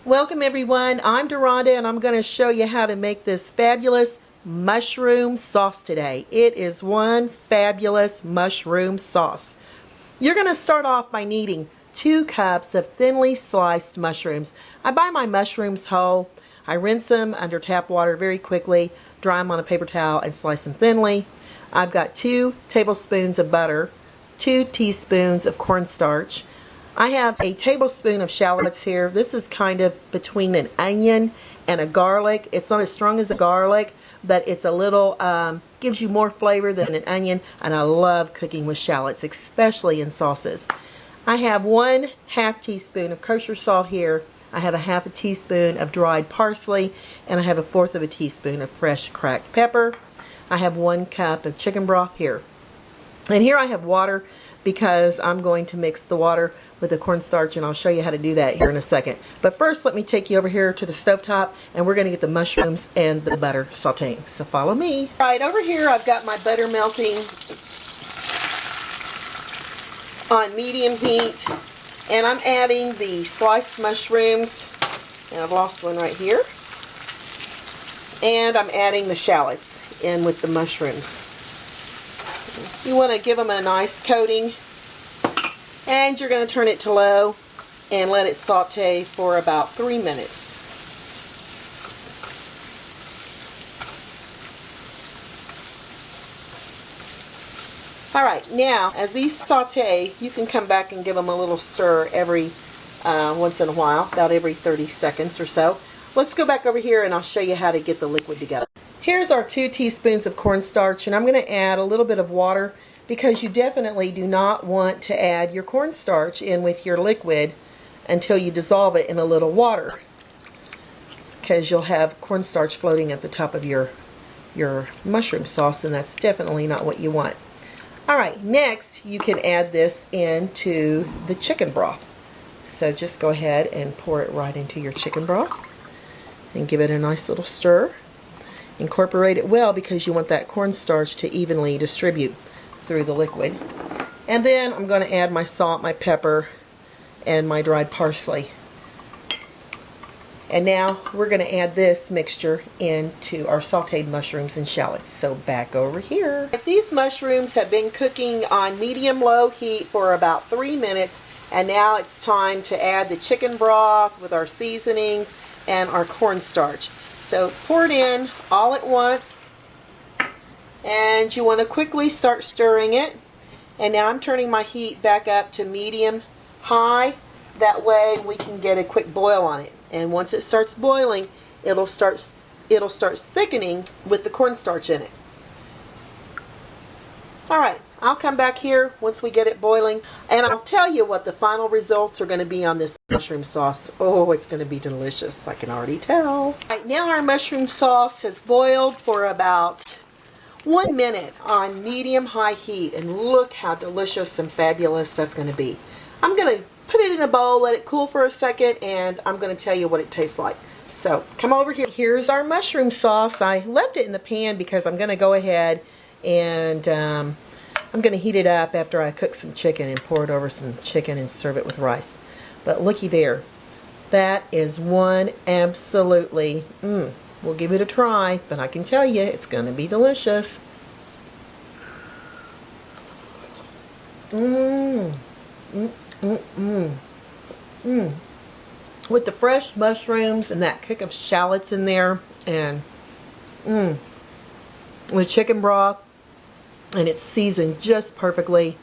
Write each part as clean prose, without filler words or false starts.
Welcome everyone, I'm Deronda and I'm going to show you how to make this fabulous mushroom sauce today. It is one fabulous mushroom sauce. You're going to start off by needing 2 cups of thinly sliced mushrooms. I buy my mushrooms whole. I rinse them under tap water very quickly, dry them on a paper towel and slice them thinly. I've got 2 tablespoons of butter, 2 teaspoons of cornstarch. I have a tablespoon of shallots here. This is kind of between an onion and a garlic. It's not as strong as a garlic, but it's a little, gives you more flavor than an onion, and I love cooking with shallots, especially in sauces. I have 1/2 teaspoon of kosher salt here. I have a 1/2 teaspoon of dried parsley, and I have a 1/4 teaspoon of fresh cracked pepper. I have 1 cup of chicken broth here. And here I have water because I'm going to mix the water with the cornstarch, and I'll show you how to do that here in a second. But first, let me take you over here to the stovetop, and we're going to get the mushrooms and the butter sauteing. So follow me. All right, over here I've got my butter melting on medium heat, and I'm adding the sliced mushrooms, and I've lost one right here, and I'm adding the shallots in with the mushrooms. You want to give them a nice coating, and you're going to turn it to low and let it saute for about 3 minutes. Alright, now as these saute, you can come back and give them a little stir every once in a while, about every 30 seconds or so. Let's go back over here and I'll show you how to get the liquid together. Here's our 2 teaspoons of cornstarch, and I'm going to add a little bit of water because you definitely do not want to add your cornstarch in with your liquid until you dissolve it in a little water, because you'll have cornstarch floating at the top of your mushroom sauce, and that's definitely not what you want. Alright, next you can add this into the chicken broth. So just go ahead and pour it right into your chicken broth and give it a nice little stir. Incorporate it well because you want that cornstarch to evenly distribute through the liquid. And then I'm going to add my salt, my pepper, and my dried parsley. And now we're going to add this mixture into our sauteed mushrooms and shallots. So back over here. These mushrooms have been cooking on medium-low heat for about 3 minutes, and now it's time to add the chicken broth with our seasonings and our cornstarch. So pour it in all at once, and you want to quickly start stirring it. And now I'm turning my heat back up to medium high. That way we can get a quick boil on it. And once it starts boiling, it'll start thickening with the cornstarch in it. Alright, I'll come back here once we get it boiling, and I'll tell you what the final results are going to be on this mushroom sauce. Oh, it's going to be delicious, I can already tell. Right, now our mushroom sauce has boiled for about 1 minute on medium-high heat, and look how delicious and fabulous that's going to be. I'm going to put it in a bowl, let it cool for a second, and I'm going to tell you what it tastes like. So come over here. Here's our mushroom sauce. I left it in the pan because I'm going to go ahead and I'm going to heat it up after I cook some chicken and pour it over some chicken and serve it with rice. But looky there. That is one absolutely, we'll give it a try, but I can tell you it's going to be delicious. With the fresh mushrooms and that kick of shallots in there, and with chicken broth, and it's seasoned just perfectly.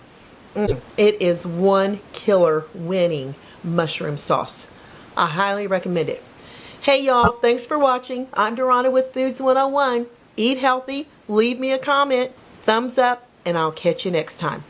It is one killer winning mushroom sauce. I highly recommend it. Hey y'all, thanks for watching. I'm Deronda with Foods 101. Eat healthy, leave me a comment, thumbs up, and I'll catch you next time.